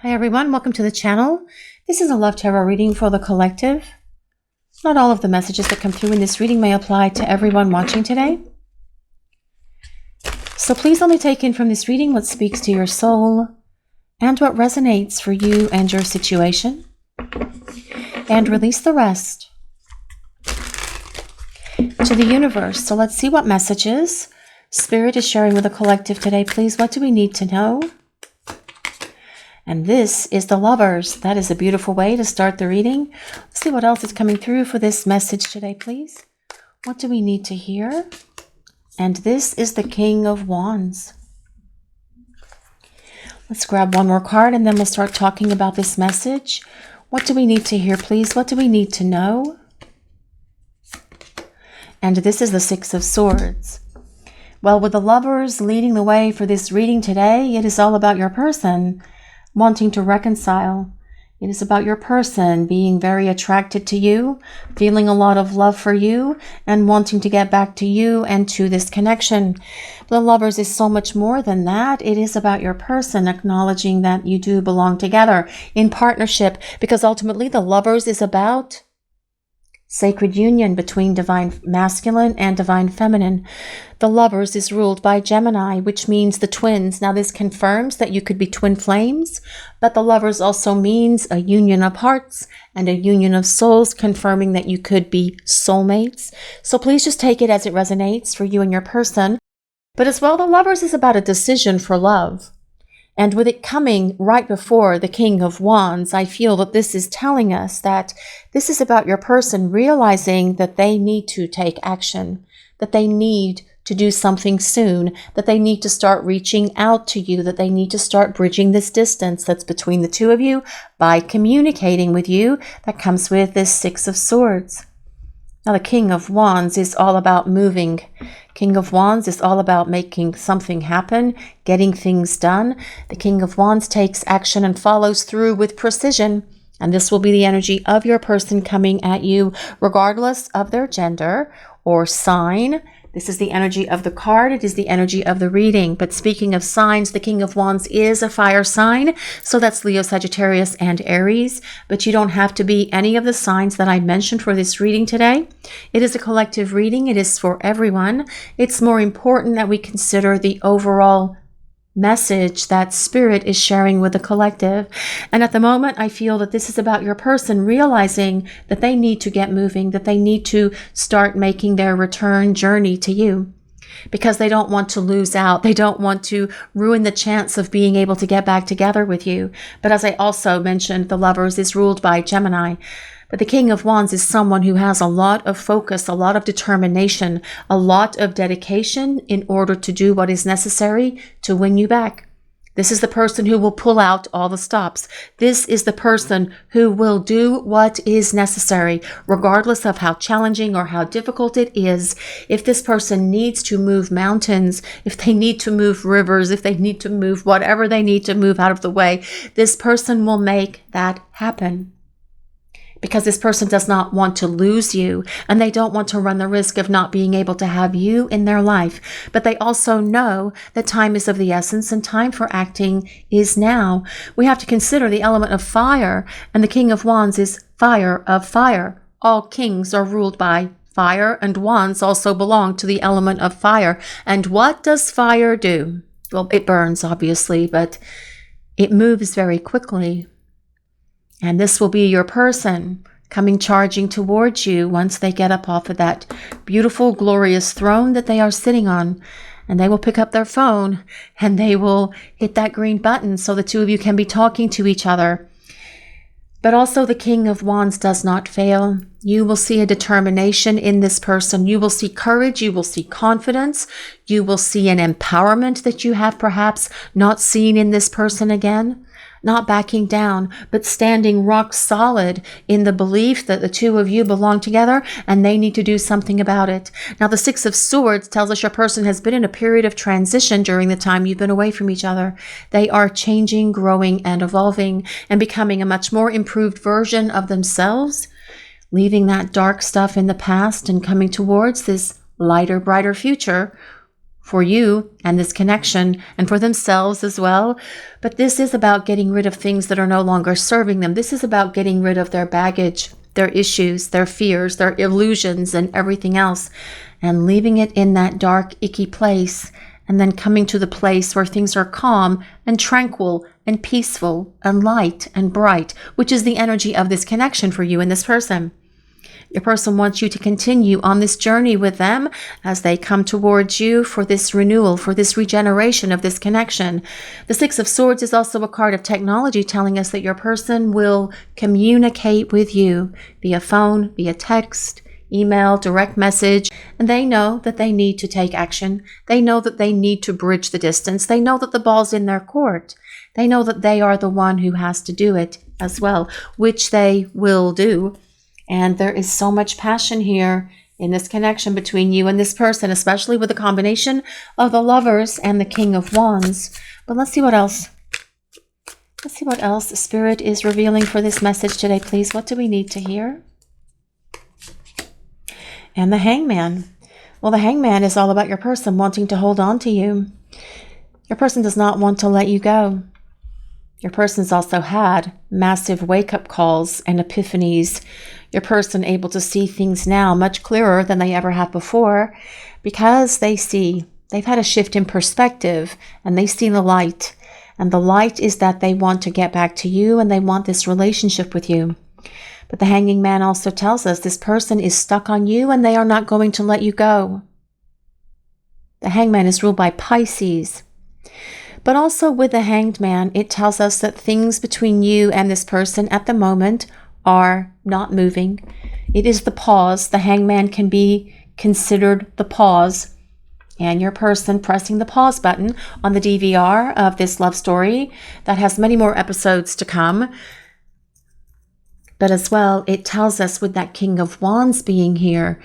Hi everyone, welcome to the channel. This is a love tarot reading for the collective. Not all of the messages that come through in this reading may apply to everyone watching today. So please only take in from this reading what speaks to your soul and what resonates for you and your situation. And release the rest to the universe. So let's see what messages Spirit is sharing with the collective today. Please, what do we need to know? And this is the Lovers. That is a beautiful way to start the reading. Let's see what else is coming through for this message today, please. What do we need to hear? And this is the King of Wands. Let's grab one more card and then we'll start talking about this message. What do we need to hear, please? What do we need to know? And this is the Six of Swords. Well, with the Lovers leading the way for this reading today, it is all about your person wanting to reconcile. It is about your person being very attracted to you, feeling a lot of love for you, and wanting to get back to you and to this connection. The Lovers is so much more than that. It is about your person acknowledging that you do belong together in partnership, because ultimately the Lovers is about sacred union between divine masculine and divine feminine. The Lovers is ruled by Gemini, which means the twins. Now this confirms that you could be twin flames, but the Lovers also means a union of hearts and a union of souls, confirming that you could be soulmates. So please just take it as it resonates for you and your person. But as well, the Lovers is about a decision for love. And with it coming right before the King of Wands, I feel that this is telling us that this is about your person realizing that they need to take action, that they need to do something soon, that they need to start reaching out to you, that they need to start bridging this distance that's between the two of you by communicating with you. That comes with this Six of Swords. Now, the King of Wands is all about moving. King of Wands is all about making something happen, getting things done. The King of Wands takes action and follows through with precision. And this will be the energy of your person coming at you, regardless of their gender or sign. This is the energy of the card. It is the energy of the reading. But speaking of signs, the King of Wands is a fire sign. So that's Leo, Sagittarius, and Aries. But you don't have to be any of the signs that I mentioned for this reading today. It is a collective reading. It is for everyone. It's more important that we consider the overall message that Spirit is sharing with the collective. And at the moment, I feel that this is about your person realizing that they need to get moving, that they need to start making their return journey to you, because they don't want to lose out. They don't want to ruin the chance of being able to get back together with you. But as I also mentioned, the Lovers is ruled by Gemini. But the King of Wands is someone who has a lot of focus, a lot of determination, a lot of dedication in order to do what is necessary to win you back. This is the person who will pull out all the stops. This is the person who will do what is necessary, regardless of how challenging or how difficult it is. If this person needs to move mountains, if they need to move rivers, if they need to move whatever they need to move out of the way, this person will make that happen. Because this person does not want to lose you, and they don't want to run the risk of not being able to have you in their life. But they also know that time is of the essence and time for acting is now. We have to consider the element of fire, and the King of Wands is fire of fire. All kings are ruled by fire, and wands also belong to the element of fire. And what does fire do? Well, it burns, obviously, but it moves very quickly. And this will be your person coming charging towards you once they get up off of that beautiful, glorious throne that they are sitting on. And they will pick up their phone and they will hit that green button so the two of you can be talking to each other. But also the King of Wands does not fail. You will see a determination in this person. You will see courage. You will see confidence. You will see an empowerment that you have perhaps not seen in this person again. Not backing down, but standing rock solid in the belief that the two of you belong together and they need to do something about it. Now, the Six of Swords tells us your person has been in a period of transition during the time you've been away from each other. They are changing, growing, and evolving and becoming a much more improved version of themselves, leaving that dark stuff in the past and coming towards this lighter, brighter future for you and this connection and for themselves as well. But this is about getting rid of things that are no longer serving them. This is about getting rid of their baggage, their issues, their fears, their illusions, and everything else, and leaving it in that dark, icky place, and then coming to the place where things are calm and tranquil and peaceful and light and bright, which is the energy of this connection for you and this person. Your person wants you to continue on this journey with them as they come towards you for this renewal, for this regeneration of this connection. The Six of Swords is also a card of technology telling us that your person will communicate with you via phone, via text, email, direct message, and they know that they need to take action. They know that they need to bridge the distance. They know that the ball's in their court. They know that they are the one who has to do it as well, which they will do. And there is so much passion here in this connection between you and this person, especially with the combination of the Lovers and the King of Wands. But let's see what else. Let's see what else the Spirit is revealing for this message today, please. What do we need to hear? And the Hangman. Well, the Hangman is all about your person wanting to hold on to you. Your person does not want to let you go. Your person's also had massive wake-up calls and epiphanies. Your person able to see things now much clearer than they ever have before because they've had a shift in perspective and they see the light. And the light is that they want to get back to you and they want this relationship with you. But the Hanging Man also tells us this person is stuck on you and they are not going to let you go. The Hangman is ruled by Pisces. But also with the Hanged Man, it tells us that things between you and this person at the moment are not moving. It is the pause. The Hangman can be considered the pause. And your person pressing the pause button on the DVR of this love story that has many more episodes to come. But as well, it tells us with that King of Wands being here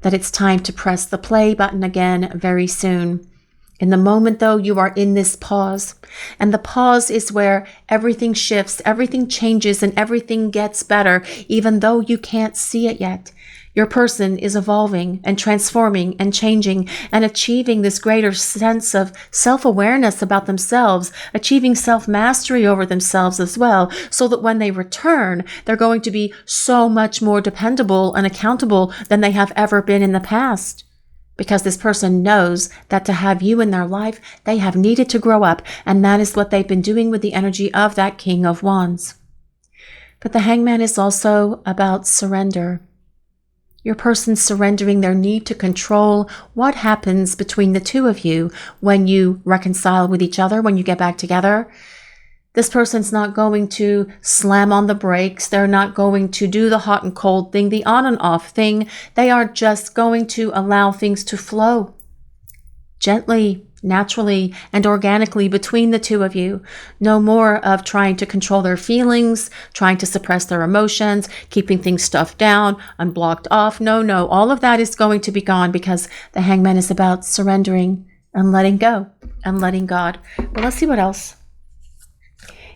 that it's time to press the play button again very soon. In the moment, though, you are in this pause. And the pause is where everything shifts, everything changes, and everything gets better, even though you can't see it yet. Your person is evolving and transforming and changing and achieving this greater sense of self-awareness about themselves, achieving self-mastery over themselves as well, so that when they return, they're going to be so much more dependable and accountable than they have ever been in the past. Because this person knows that to have you in their life, they have needed to grow up, and that is what they've been doing with the energy of that King of Wands. But the Hangman is also about surrender. Your person surrendering their need to control what happens between the two of you when you reconcile with each other, when you get back together. This person's not going to slam on the brakes. They're not going to do the hot and cold thing, the on and off thing. They are just going to allow things to flow gently, naturally, and organically between the two of you. No more of trying to control their feelings, trying to suppress their emotions, keeping things stuffed down, unblocked off. No, all of that is going to be gone because the Hangman is about surrendering and letting go and letting God. But let's see what else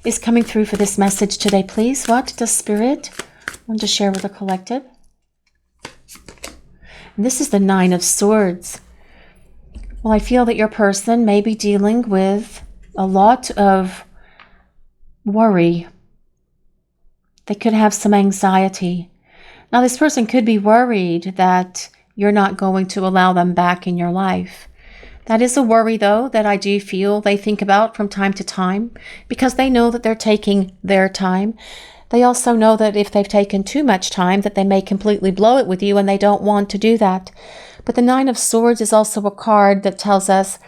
is coming through for this message today, please. What does Spirit want to share with the collective? And this is the Nine of Swords. Well, I feel that your person may be dealing with a lot of worry. They could have some anxiety. Now, this person could be worried that you're not going to allow them back in your life. That is a worry, though, that I do feel they think about from time to time because they know that they're taking their time. They also know that if they've taken too much time, that they may completely blow it with you, and they don't want to do that. But the Nine of Swords is also a card that tells us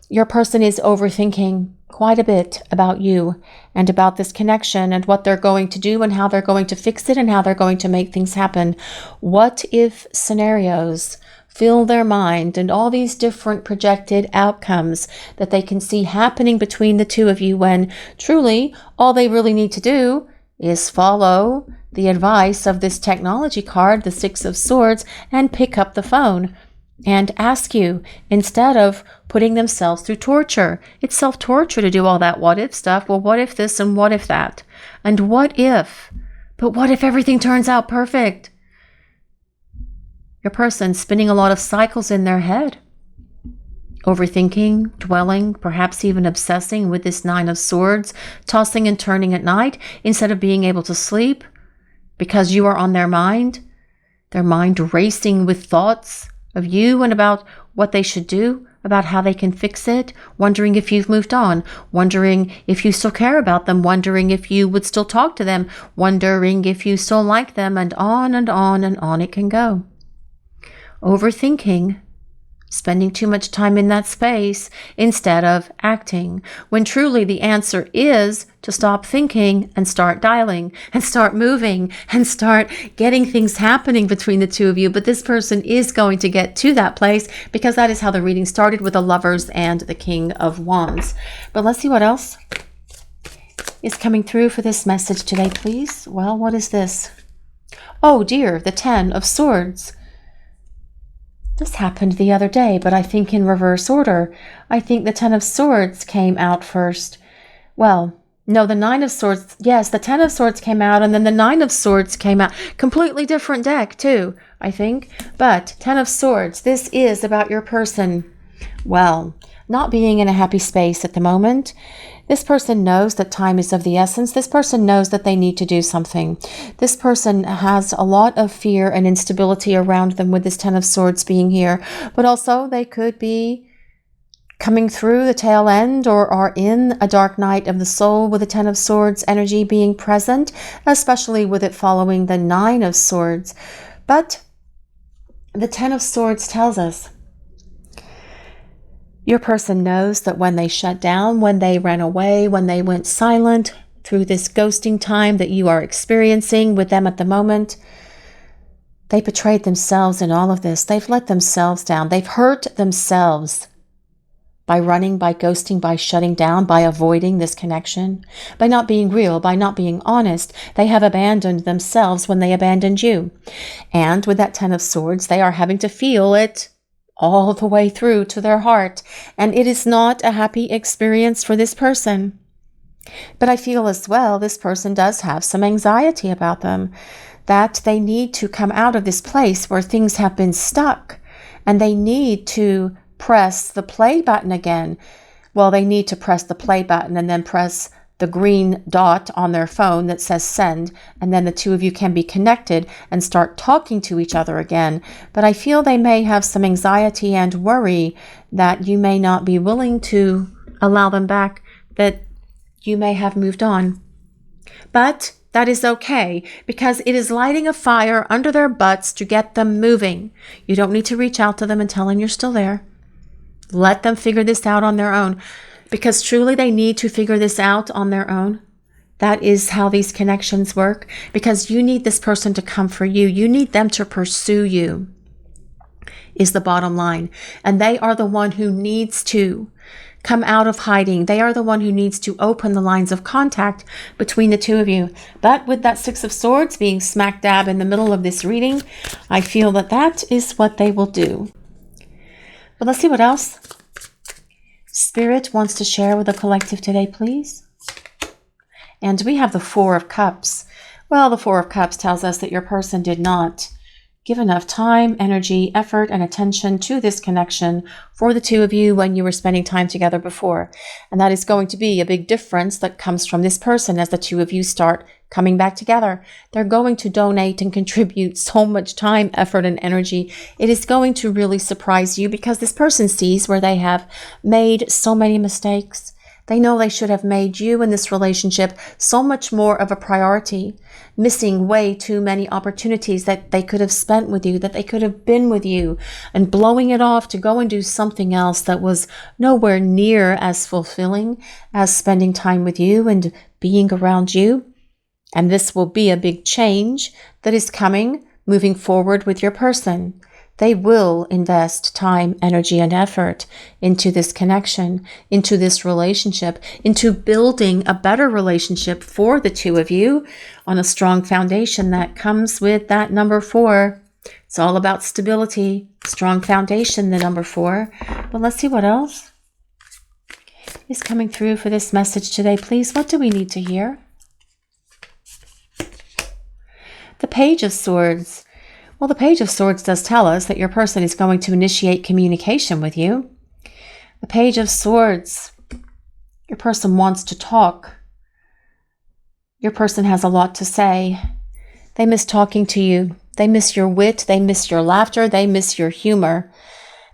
your person is overthinking quite a bit about you and about this connection and what they're going to do and how they're going to fix it and how they're going to make things happen. What if scenarios fill their mind and all these different projected outcomes that they can see happening between the two of you when truly all they really need to do is follow the advice of this technology card, the Six of Swords, and pick up the phone and ask you instead of putting themselves through torture. It's self-torture to do all that what if stuff. Well, what if this and what if that? And what if? But what if everything turns out perfect? Your person spinning a lot of cycles in their head. overthinking, dwelling, perhaps even obsessing with this Nine of Swords, tossing and turning at night instead of being able to sleep because you are on their mind racing with thoughts of you and about what they should do, about how they can fix it, wondering if you've moved on, wondering if you still care about them, wondering if you would still talk to them, wondering if you still like them, and on and on and on it can go. Overthinking, spending too much time in that space instead of acting, when truly the answer is to stop thinking and start dialing and start moving and start getting things happening between the two of you. But this person is going to get to that place because that is how the reading started with the Lovers and the King of Wands. But let's see what else is coming through for this message today, please. Well, what is this? Oh dear, the Ten of Swords. This happened the other day, but I think in reverse order. I think the Ten of Swords came out first. Well, no, the Nine of Swords. Yes, the Ten of Swords came out, and then the Nine of Swords came out. Completely different deck, too, I think. But Ten of Swords, this is about your person. Well, not being in a happy space at the moment. This person knows that time is of the essence. This person knows that they need to do something. This person has a lot of fear and instability around them with this Ten of Swords being here. But also they could be coming through the tail end or are in a dark night of the soul with the Ten of Swords energy being present, especially with it following the Nine of Swords. But the Ten of Swords tells us your person knows that when they shut down, when they ran away, when they went silent through this ghosting time that you are experiencing with them at the moment, they betrayed themselves in all of this. They've let themselves down. They've hurt themselves by running, by ghosting, by shutting down, by avoiding this connection, by not being real, by not being honest. They have abandoned themselves when they abandoned you. And with that Ten of Swords, they are having to feel it all the way through to their heart. And it is not a happy experience for this person. But I feel as well, this person does have some anxiety about them, that they need to come out of this place where things have been stuck and they need to press the play button again. Well, they need to press the play button and then press the green dot on their phone that says send, and then the two of you can be connected and start talking to each other again. But I feel they may have some anxiety and worry that you may not be willing to allow them back, that you may have moved on. But that is okay, because it is lighting a fire under their butts to get them moving. You don't need to reach out to them and tell them you're still there. Let them figure this out on their own. Because truly they need to figure this out on their own. That is how these connections work. Because you need this person to come for you. You need them to pursue you, is the bottom line. And they are the one who needs to come out of hiding. They are the one who needs to open the lines of contact between the two of you. But with that Six of Swords being smack dab in the middle of this reading, I feel that that is what they will do. But let's see what else Spirit wants to share with the collective today, please. And we have the Four of Cups. Well, the Four of Cups tells us that your person did not give enough time, energy, effort, and attention to this connection for the two of you when you were spending time together before. And that is going to be a big difference that comes from this person as the two of you start coming back together. They're going to donate and contribute so much time, effort, and energy. It is going to really surprise you because this person sees where they have made so many mistakes. They know they should have made you in this relationship so much more of a priority, missing way too many opportunities that they could have spent with you, that they could have been with you, and blowing it off to go and do something else that was nowhere near as fulfilling as spending time with you and being around you. And this will be a big change that is coming moving forward with your person. They will invest time, energy, and effort into this connection, into this relationship, into building a better relationship for the two of you on a strong foundation that comes with that number 4. It's all about stability, strong foundation, the number 4. But let's see what else is coming through for this message today, please. What do we need to hear? The Page of Swords. Well, the Page of Swords does tell us that your person is going to initiate communication with you. The Page of Swords. Your person wants to talk. Your person has a lot to say. They miss talking to you. They miss your wit. They miss your laughter. They miss your humor.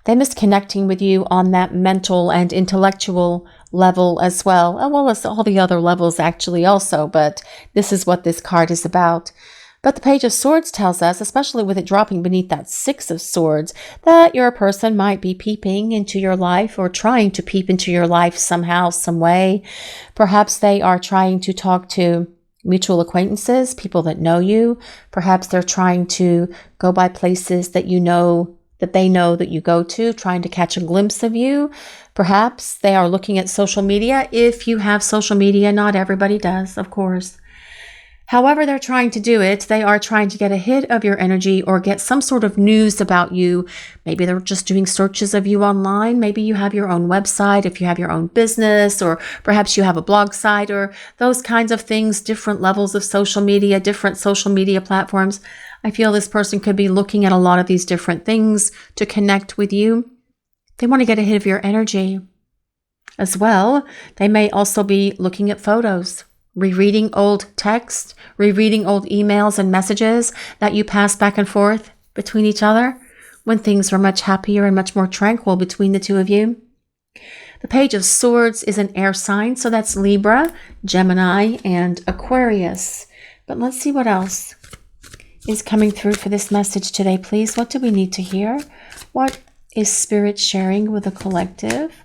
They miss connecting with you on that mental and intellectual level as well as all the other levels actually also, but this is what this card is about. But the Page of Swords tells us, especially with it dropping beneath that Six of Swords, that your person might be peeping into your life or trying to peep into your life somehow, some way. Perhaps they are trying to talk to mutual acquaintances, people that know you. Perhaps they're trying to go by places that you know, that they know that you go to, trying to catch a glimpse of you. Perhaps they are looking at social media. If you have social media, not everybody does, of course. However they're trying to do it, they are trying to get a hit of your energy or get some sort of news about you. Maybe they're just doing searches of you online. Maybe you have your own website, if you have your own business, or perhaps you have a blog site or those kinds of things, different levels of social media, different social media platforms. I feel this person could be looking at a lot of these different things to connect with you. They want to get a hit of your energy as well. They may also be looking at photos, rereading old text, rereading old emails and messages that you pass back and forth between each other when things were much happier and much more tranquil between the two of you. The Page of Swords is an air sign, so that's Libra, Gemini, and Aquarius. But let's see what else is coming through for this message today, please. What do we need to hear? What is Spirit sharing with the collective?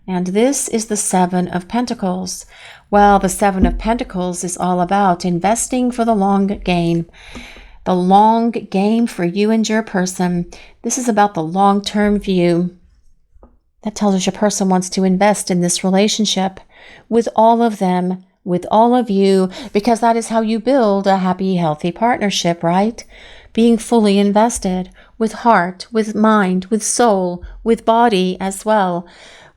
And this is the Seven of Pentacles. Well, the Seven of Pentacles is all about investing for the long game. The long game for you and your person. This is about the long-term view. That tells us your person wants to invest in this relationship with all of them, with all of you, because that is how you build a happy, healthy partnership, right? Being fully invested with heart, with mind, with soul, with body as well.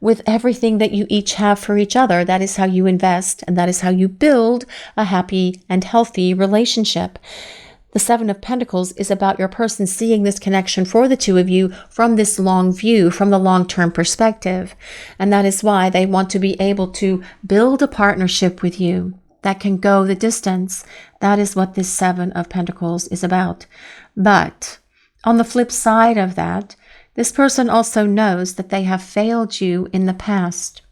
With everything that you each have for each other. That is how you invest, and that is how you build a happy and healthy relationship. The Seven of Pentacles is about your person seeing this connection for the two of you from this long view, from the long-term perspective. And that is why they want to be able to build a partnership with you that can go the distance. That is what this Seven of Pentacles is about. But on the flip side of that, this person also knows that they have failed you in the past,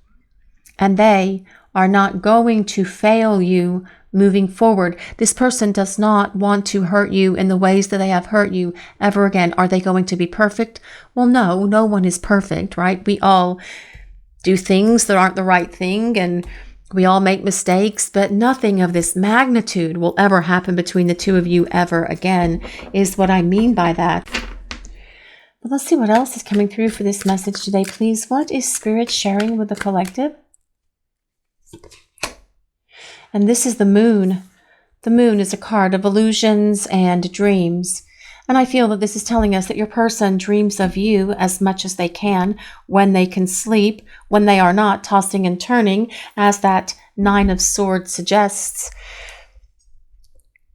and they are not going to fail you moving forward. This person does not want to hurt you in the ways that they have hurt you ever again. Are they going to be perfect? Well, no one is perfect, right? We all do things that aren't the right thing, and we all make mistakes, but nothing of this magnitude will ever happen between the two of you ever again, is what I mean by that. But let's see what else is coming through for this message today, please. What is Spirit sharing with the collective? And this is the Moon. The Moon is a card of illusions and dreams. And I feel that this is telling us that your person dreams of you as much as they can when they can sleep, when they are not tossing and turning, as that Nine of Swords suggests.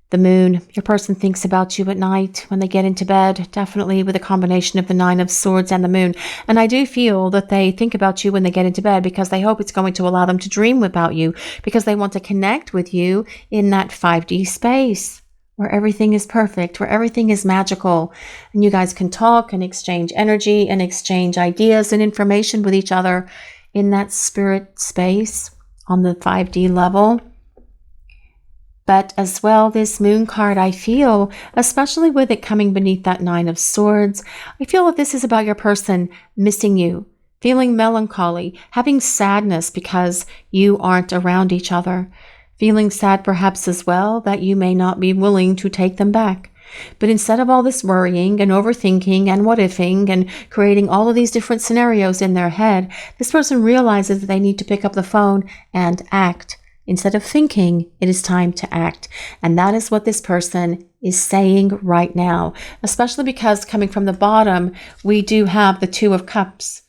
The Moon, your person thinks about you at night when they get into bed, definitely with a combination of the Nine of Swords and the Moon. And I do feel that they think about you when they get into bed because they hope it's going to allow them to dream about you, because they want to connect with you in that 5D space where everything is perfect, where everything is magical, and you guys can talk and exchange energy and exchange ideas and information with each other in that spirit space on the 5D level. But as well, this Moon card, I feel, especially with it coming beneath that Nine of Swords, I feel that this is about your person missing you, feeling melancholy, having sadness because you aren't around each other, feeling sad perhaps as well that you may not be willing to take them back. But instead of all this worrying and overthinking and what-ifing and creating all of these different scenarios in their head, this person realizes that they need to pick up the phone and act. Instead of thinking, it is time to act. And that is what this person is saying right now, especially because coming from the bottom, we do have the Two of Cups.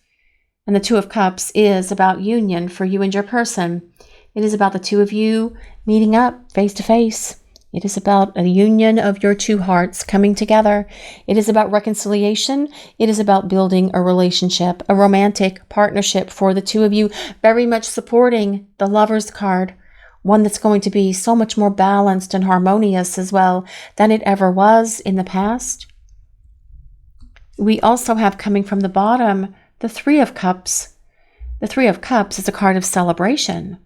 And the Two of Cups is about union for you and your person. It is about the two of you meeting up face to face, It is about a union of your two hearts coming together. It is about reconciliation. It is about building a relationship, a romantic partnership for the two of you, very much supporting the Lover's card, one that's going to be so much more balanced and harmonious as well than it ever was in the past. We also have, coming from the bottom, the Three of Cups. The Three of Cups is a card of celebration.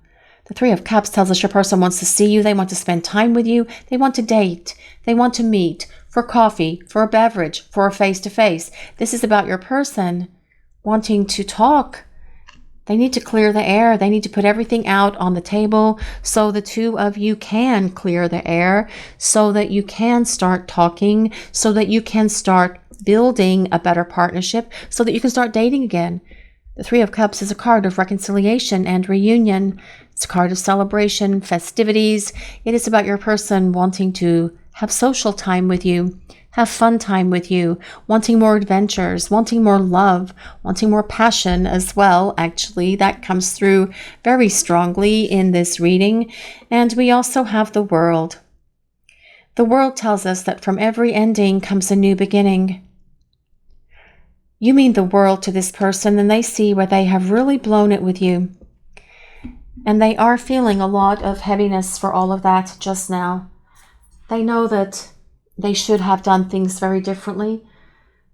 The Three of Cups tells us your person wants to see you. They want to spend time with you. They want to date. They want to meet for coffee, for a beverage, for a face-to-face. This is about your person wanting to talk. They need to clear the air. They need to put everything out on the table so the two of you can clear the air, so that you can start talking, so that you can start building a better partnership, so that you can start dating again. The Three of Cups is a card of reconciliation and reunion. It's a card of celebration, festivities. It is about your person wanting to have social time with you, have fun time with you, wanting more adventures, wanting more love, wanting more passion as well. Actually, that comes through very strongly in this reading. And we also have the World. The World tells us that from every ending comes a new beginning. You mean the world to this person, and they see where they have really blown it with you. And they are feeling a lot of heaviness for all of that just now. They know that they should have done things very differently,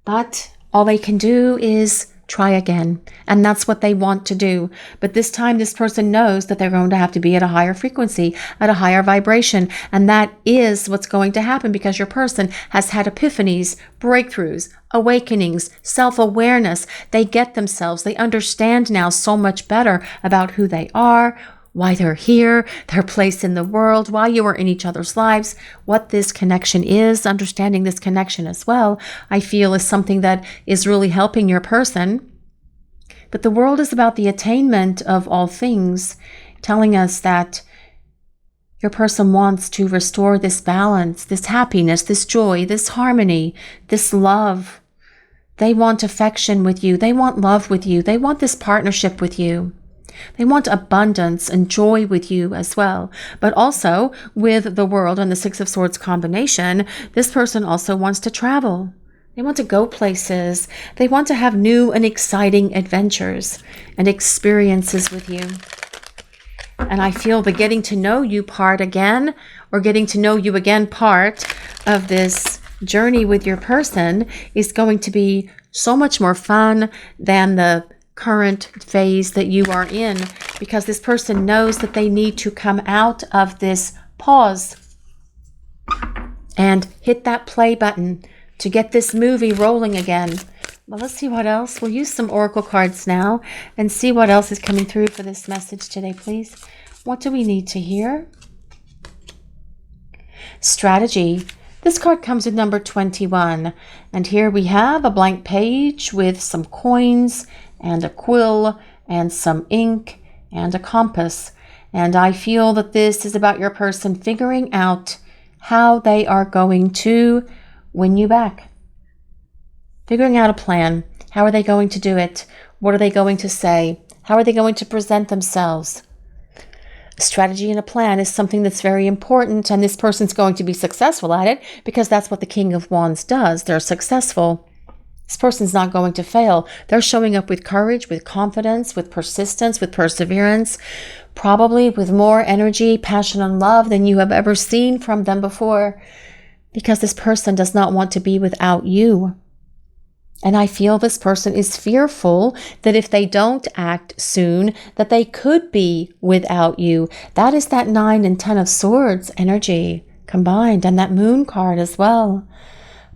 but all they can do is try again. And that's what they want to do. But this time, this person knows that they're going to have to be at a higher frequency, at a higher vibration. And that is what's going to happen because your person has had epiphanies, breakthroughs, awakenings, self-awareness. They get themselves. They understand now so much better about who they are, why they're here, their place in the world, why you are in each other's lives, what this connection is. Understanding this connection as well, I feel, is something that is really helping your person. But the World is about the attainment of all things, telling us that your person wants to restore this balance, this happiness, this joy, this harmony, this love. They want affection with you. They want love with you. They want this partnership with you. They want abundance and joy with you as well. But also with the World and the Six of Swords combination, this person also wants to travel. They want to go places. They want to have new and exciting adventures and experiences with you. And I feel the getting to know you part again, or getting to know you again part of this journey with your person is going to be so much more fun than the current phase that you are in, because this person knows that they need to come out of this pause and hit that play button to get this movie rolling again. Well, let's see what else. We'll use some oracle cards now and see what else is coming through for this message today, please. What do we need to hear? Strategy. This card comes with number 21. And here we have a blank page with some coins and a quill and some ink and a compass. And I feel that this is about your person figuring out how they are going to win you back. Figuring out a plan. How are they going to do it? What are they going to say? How are they going to present themselves? A strategy and a plan is something that's very important, and this person's going to be successful at it because that's what the King of Wands does. They're successful. This person's not going to fail. They're showing up with courage, with confidence, with persistence, with perseverance, probably with more energy, passion, and love than you have ever seen from them before, because this person does not want to be without you. And I feel this person is fearful that if they don't act soon, that they could be without you. That is that 9 and 10 of Swords energy combined, and that Moon card as well.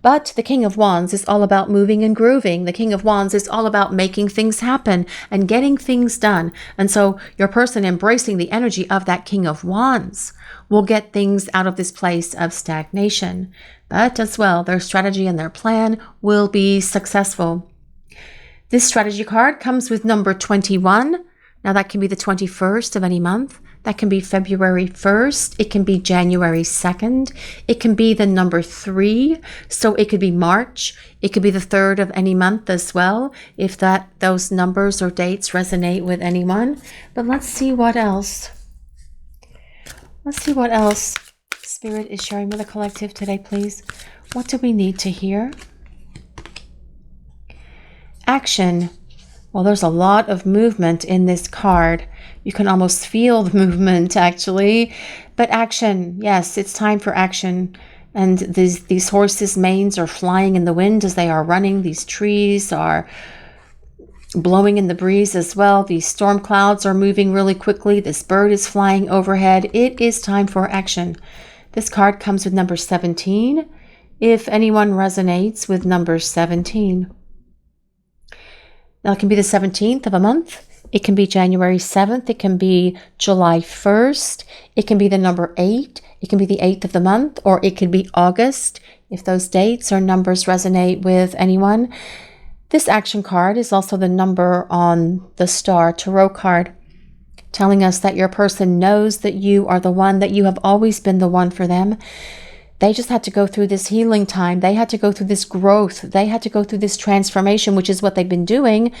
But the King of Wands is all about moving and grooving. The King of Wands is all about making things happen and getting things done. And so your person embracing the energy of that King of Wands will get things out of this place of stagnation. But as well, their strategy and their plan will be successful. This strategy card comes with number 21. Now that can be the 21st of any month. That can be February 1st. It can be January 2nd. It can be the number 3. So it could be March. It could be the 3rd of any month as well, if those numbers or dates resonate with anyone. But let's see what else. Let's see what else Spirit is sharing with the collective today, please? What do we need to hear? Action. Well, there's a lot of movement in this card. You can almost feel the movement, actually. But action, yes, it's time for action. And these horses' manes are flying in the wind as they are running. These trees are blowing in the breeze as well. These storm clouds are moving really quickly. This bird is flying overhead. It is time for action. This card comes with number 17. If anyone resonates with number 17. Now, it can be the 17th of a month. It can be January 7th. It can be July 1st. It can be the number 8. It can be the 8th of the month, or it could be August, if those dates or numbers resonate with anyone. This action card is also the number on the Star Tarot card, telling us that your person knows that you are the one, that you have always been the one for them. They just had to go through this healing time. They had to go through this growth. They had to go through this transformation, which is what they've been doing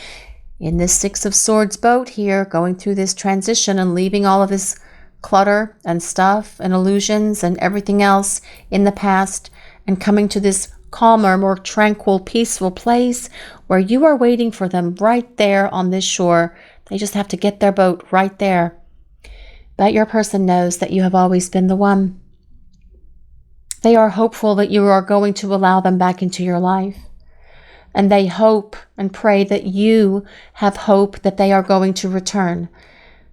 in this Six of Swords boat here, going through this transition and leaving all of this clutter and stuff and illusions and everything else in the past and coming to this calmer, more tranquil, peaceful place where you are waiting for them right there on this shore. They just have to get their boat right there. But your person knows that you have always been the one. They are hopeful that you are going to allow them back into your life. And they hope and pray that you have hope that they are going to return,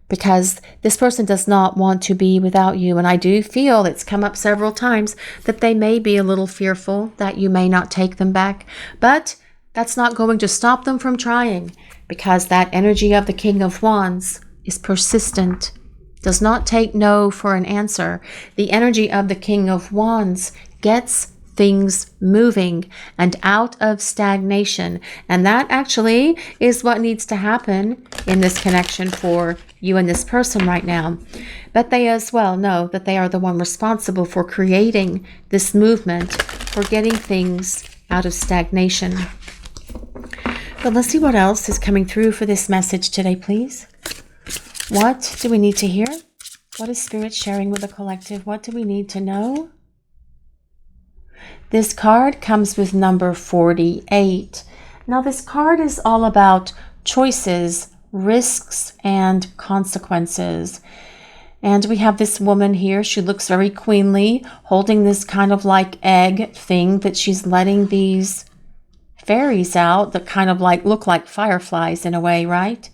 because this person does not want to be without you. And I do feel it's come up several times that they may be a little fearful that you may not take them back. But that's not going to stop them from trying, because that energy of the King of Wands is persistent, does not take no for an answer. The energy of the King of Wands gets things moving and out of stagnation. And that actually is what needs to happen in this connection for you and this person right now. But they as well know that they are the one responsible for creating this movement, for getting things out of stagnation. But let's see what else is coming through for this message today, please. What do we need to hear? What is Spirit sharing with the collective? What do we need to know? This card comes with number 48. Now, this card is all about choices, risks, and consequences. And we have this woman here. She looks very queenly, holding this kind of like egg thing that she's letting these fairies out that kind of like look like fireflies in a way, right?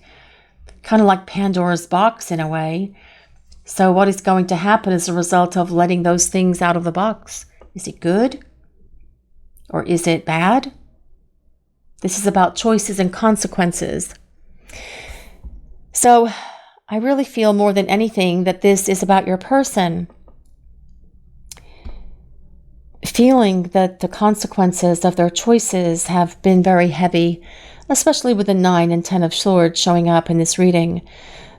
Kind of like Pandora's box in a way. So what is going to happen as a result of letting those things out of the box? Is it good? Or is it bad? This is about choices and consequences. So I really feel more than anything that this is about your person feeling that the consequences of their choices have been very heavy, especially with the 9 and 10 of Swords showing up in this reading.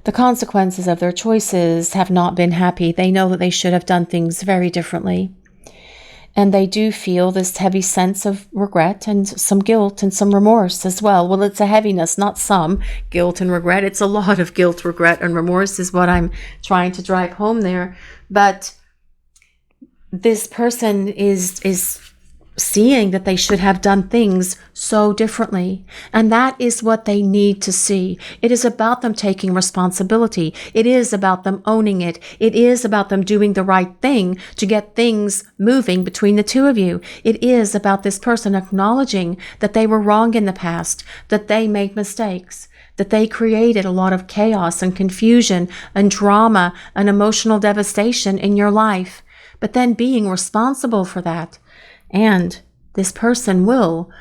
The consequences of their choices have not been happy. They know that they should have done things very differently. And they do feel this heavy sense of regret and some guilt and some remorse as well. Well, it's a heaviness, not some guilt and regret. It's a lot of guilt, regret, and remorse is what I'm trying to drive home there. But this person is seeing that they should have done things so differently. And that is what they need to see. It is about them taking responsibility. It is about them owning it. It is about them doing the right thing to get things moving between the two of you. It is about this person acknowledging that they were wrong in the past, that they made mistakes, that they created a lot of chaos and confusion and drama and emotional devastation in your life, but then being responsible for that. And this person will,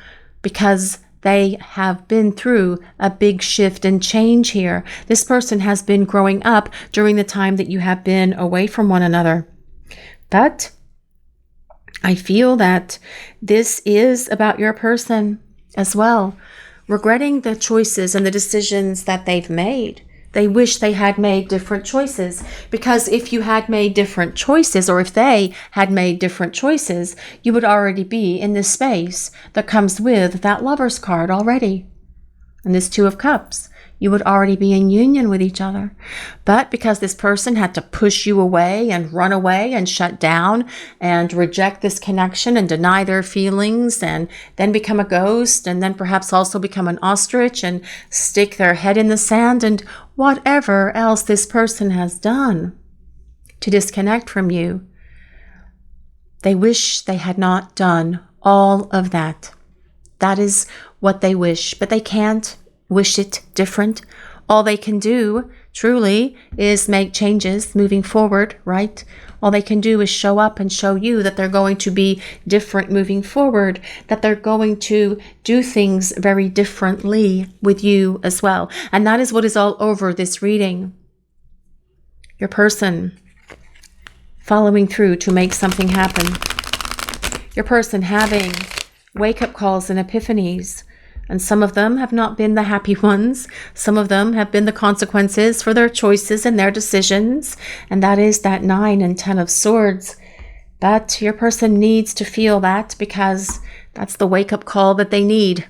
because they have been through a big shift and change here. This person has been growing up during the time that you have been away from one another. But I feel that this is about your person as well, regretting the choices and the decisions that they've made. They wish they had made different choices, because if you had made different choices, or if they had made different choices, you would already be in this space that comes with that Lover's card already. And this 2 of Cups. You would already be in union with each other. But because this person had to push you away and run away and shut down and reject this connection and deny their feelings and then become a ghost and then perhaps also become an ostrich and stick their head in the sand and whatever else this person has done to disconnect from you, they wish they had not done all of that. That is what they wish, but they can't wish it different. All they can do, truly, is make changes moving forward, right? All they can do is show up and show you that they're going to be different moving forward, that they're going to do things very differently with you as well. And that is what is all over this reading. Your person following through to make something happen. Your person having wake-up calls and epiphanies. And some of them have not been the happy ones. Some of them have been the consequences for their choices and their decisions. And that is that 9 and 10 of Swords. But your person needs to feel that because that's the wake-up call that they need.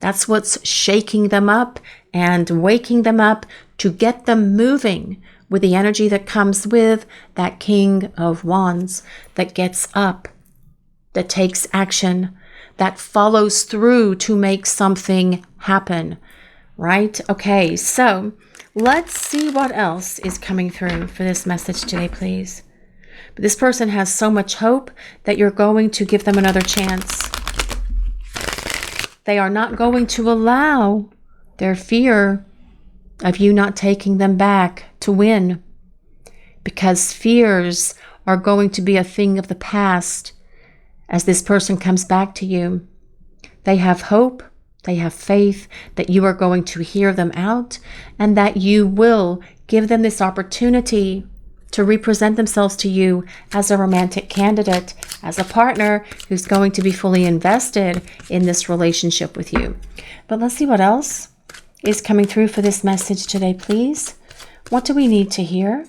That's what's shaking them up and waking them up to get them moving with the energy that comes with that King of Wands that gets up, that takes action, that follows through to make something happen, right? Okay, so let's see what else is coming through for this message today, please. But this person has so much hope that you're going to give them another chance. They are not going to allow their fear of you not taking them back to win, because fears are going to be a thing of the past. As this person comes back to you, they have hope, they have faith that you are going to hear them out and that you will give them this opportunity to represent themselves to you as a romantic candidate, as a partner who's going to be fully invested in this relationship with you. But let's see what else is coming through for this message today, please. What do we need to hear?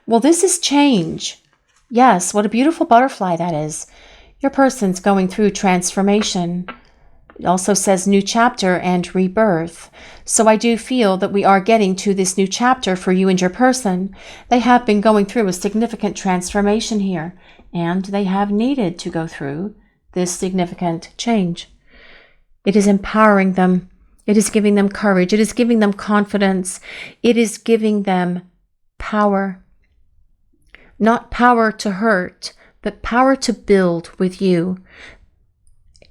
Well, this is change. Yes, what a beautiful butterfly that is. Your person's going through transformation. It also says new chapter and rebirth. So I do feel that we are getting to this new chapter for you and your person. They have been going through a significant transformation here, and they have needed to go through this significant change. It is empowering them. It is giving them courage. It is giving them confidence. It is giving them power. Not power to hurt, but power to build with you.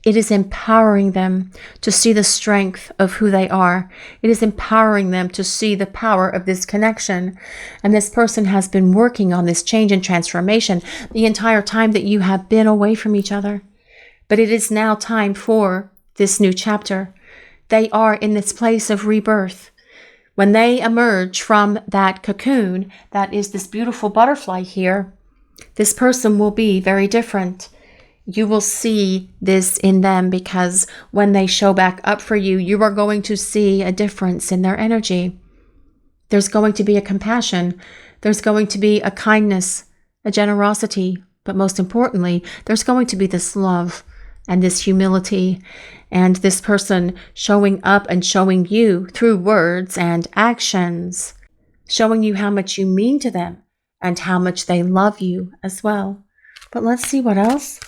It is empowering them to see the strength of who they are. It is empowering them to see the power of this connection. And this person has been working on this change and transformation the entire time that you have been away from each other. But it is now time for this new chapter. They are in this place of rebirth. When they emerge from that cocoon, that is this beautiful butterfly here, this person will be very different. You will see this in them because when they show back up for you, you are going to see a difference in their energy. There's going to be a compassion. There's going to be a kindness, a generosity, but most importantly, there's going to be this love and this humility, and this person showing up and showing you through words and actions, showing you how much you mean to them and how much they love you as well. But let's see what else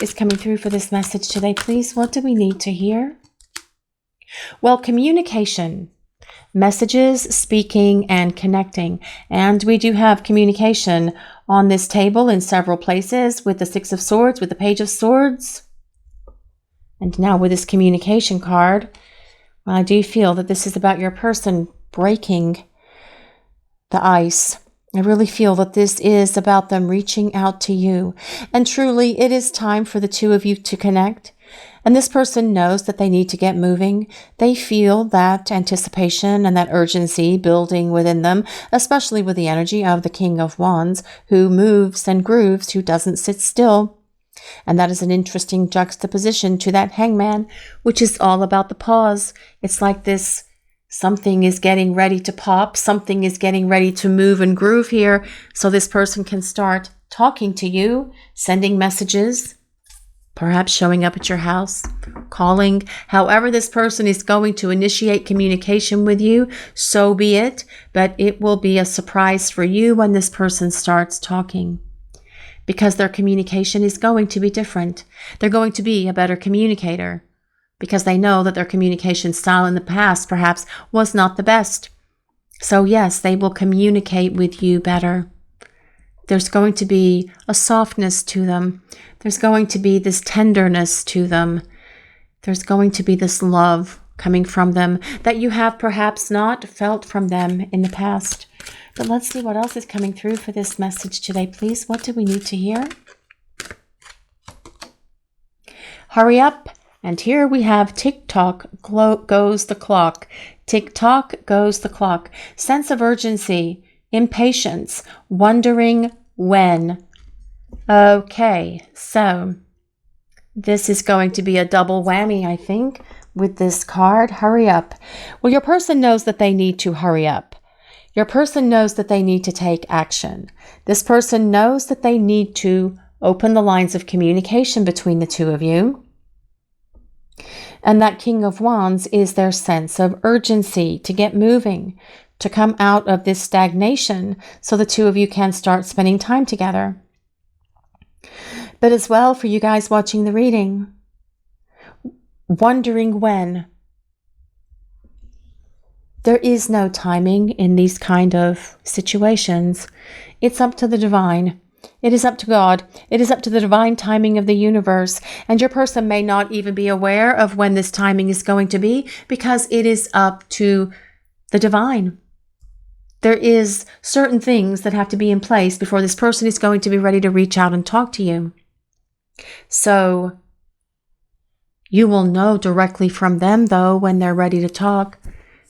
is coming through for this message today, please. What do we need to hear? Well, communication, messages, speaking, and connecting. And we do have communication on this table in several places with the Six of Swords, with the Page of Swords. And now with this communication card, well, I do feel that this is about your person breaking the ice. I really feel that this is about them reaching out to you. And truly, it is time for the two of you to connect. And this person knows that they need to get moving. They feel that anticipation and that urgency building within them, especially with the energy of the King of Wands, who moves and grooves, who doesn't sit still. And that is an interesting juxtaposition to that Hangman, which is all about the pause. It's like this, something is getting ready to pop, something is getting ready to move and groove here, so this person can start talking to you, sending messages, perhaps showing up at your house, calling, however this person is going to initiate communication with you, so be it. But it will be a surprise for you when this person starts talking, because their communication is going to be different. They're going to be a better communicator because they know that their communication style in the past perhaps was not the best. So yes, they will communicate with you better. There's going to be a softness to them. There's going to be this tenderness to them. There's going to be this love coming from them that you have perhaps not felt from them in the past. But let's see what else is coming through for this message today, please. What do we need to hear? Hurry up. And here we have tick-tock goes the clock. Tick-tock goes the clock. Sense of urgency, impatience, wondering when. Okay, so this is going to be a double whammy, I think, with this card. Hurry up. Well, your person knows that they need to hurry up. Your person knows that they need to take action. This person knows that they need to open the lines of communication between the two of you. And that King of Wands is their sense of urgency to get moving, to come out of this stagnation so the two of you can start spending time together. But as well, for you guys watching the reading, wondering when. There is no timing in these kind of situations. It's up to the divine. It is up to God. It is up to the divine timing of the universe. And your person may not even be aware of when this timing is going to be, because it is up to the divine. There is certain things that have to be in place before this person is going to be ready to reach out and talk to you. So you will know directly from them, though, when they're ready to talk,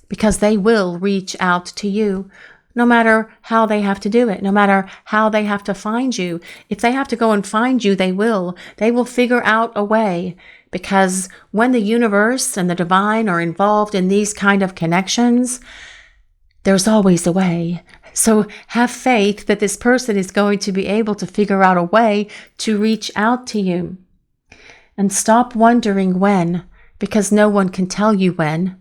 because they will reach out to you. No matter how they have to do it, no matter how they have to find you. If they have to go and find you, they will. They will figure out a way, because when the universe and the divine are involved in these kind of connections, there's always a way. So have faith that this person is going to be able to figure out a way to reach out to you. And stop wondering when, because no one can tell you when.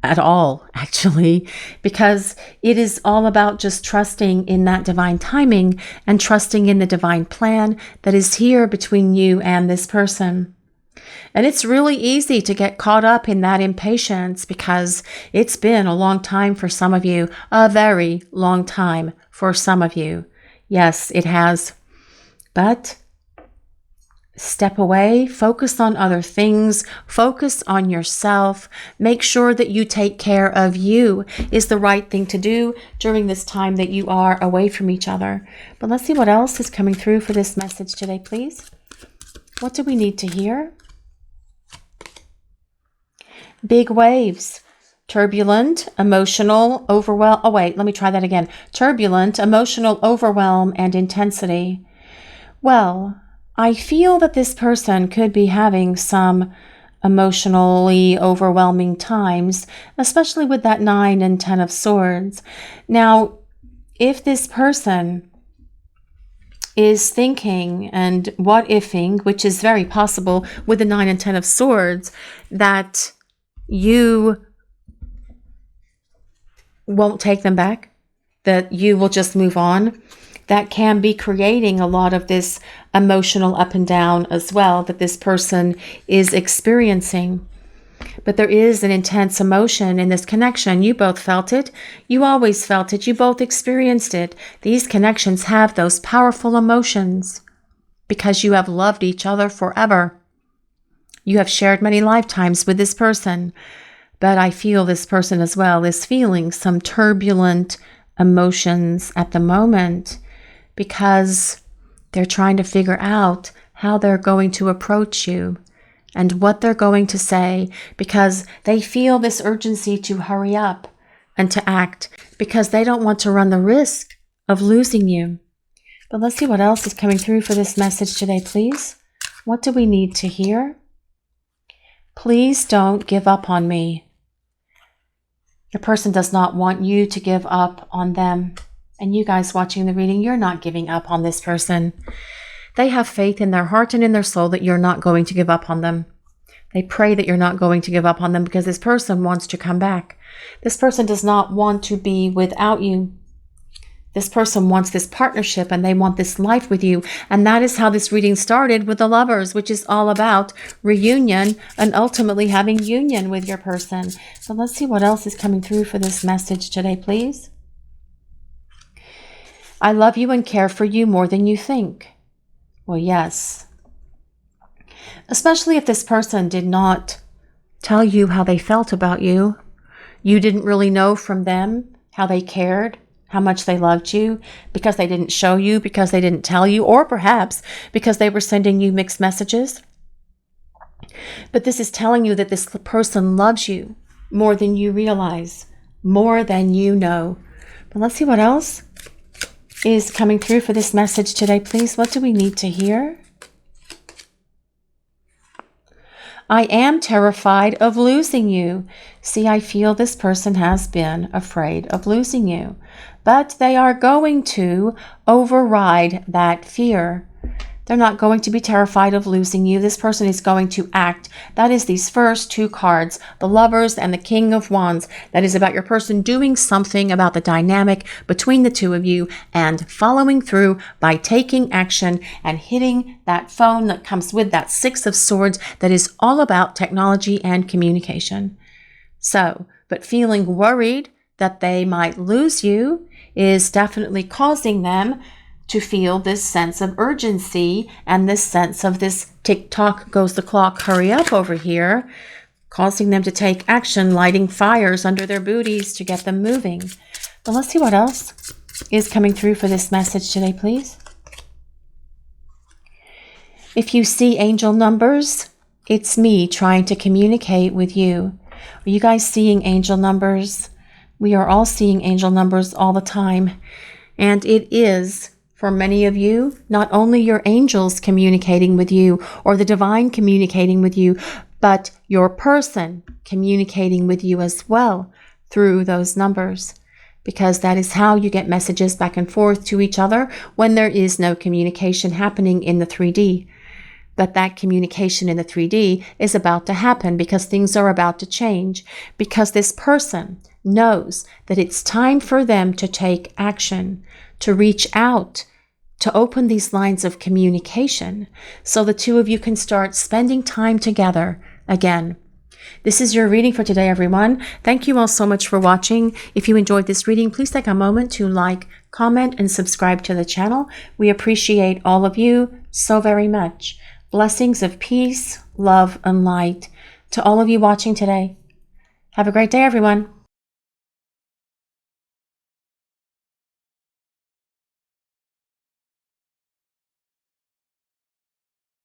At all, actually, because it is all about just trusting in that divine timing and trusting in the divine plan that is here between you and this person. And it's really easy to get caught up in that impatience, because it's been a long time for some of you, a very long time for some of you. Yes, it has. But step away, focus on other things, focus on yourself, make sure that you take care of you is the right thing to do during this time that you are away from each other. But let's see what else is coming through for this message today, please. What do we need to hear? Big waves, turbulent, emotional, overwhelm. Oh, wait, let me try that again. Turbulent, emotional, overwhelm, and intensity. Well, I feel that this person could be having some emotionally overwhelming times, especially with that 9 and 10 of Swords. Now, if this person is thinking and what-ifing, which is very possible with the 9 and 10 of Swords, that you won't take them back, that you will just move on, that can be creating a lot of this emotional up and down as well that this person is experiencing. But there is an intense emotion in this connection. You both felt it. You always felt it. You both experienced it. These connections have those powerful emotions because you have loved each other forever. You have shared many lifetimes with this person. But I feel this person as well is feeling some turbulent emotions at the moment, because they're trying to figure out how they're going to approach you and what they're going to say, because they feel this urgency to hurry up and to act, because they don't want to run the risk of losing you. But let's see what else is coming through for this message today, please. What do we need to hear? Please don't give up on me. Your person does not want you to give up on them. And you guys watching the reading, you're not giving up on this person. They have faith in their heart and in their soul that you're not going to give up on them. They pray that you're not going to give up on them because this person wants to come back. This person does not want to be without you. This person wants this partnership and they want this life with you. And that is how this reading started with the Lovers, which is all about reunion and ultimately having union with your person. So let's see what else is coming through for this message today, please. I love you and care for you more than you think. Well, yes. Especially if this person did not tell you how they felt about you. You didn't really know from them how they cared, how much they loved you, because they didn't show you, because they didn't tell you, or perhaps because they were sending you mixed messages. But this is telling you that this person loves you more than you realize, more than you know. But let's see what else is coming through for this message today, please. What do we need to hear? I am terrified of losing you. See, I feel this person has been afraid of losing you, but they are going to override that fear. They're not going to be terrified of losing you. This person is going to act. That is these first two cards, the Lovers and the King of Wands. That is about your person doing something about the dynamic between the two of you and following through by taking action and hitting that phone that comes with that Six of Swords that is all about technology and communication. So, but feeling worried that they might lose you is definitely causing them to feel this sense of urgency and this sense of this tick-tock goes the clock, hurry up over here, causing them to take action, lighting fires under their booties to get them moving. But let's see what else is coming through for this message today, please. If you see angel numbers, it's me trying to communicate with you. Are you guys seeing angel numbers? We are all seeing angel numbers all the time. And it is, for many of you, not only your angels communicating with you or the divine communicating with you, but your person communicating with you as well through those numbers. Because that is how you get messages back and forth to each other when there is no communication happening in the 3D. But that communication in the 3D is about to happen because things are about to change. Because this person knows that it's time for them to take action, to reach out, to open these lines of communication so the two of you can start spending time together again. This is your reading for today, everyone. Thank you all so much for watching. If you enjoyed this reading, please take a moment to like, comment, and subscribe to the channel. We appreciate all of you so very much. Blessings of peace, love, and light to all of you watching today. Have a great day, everyone.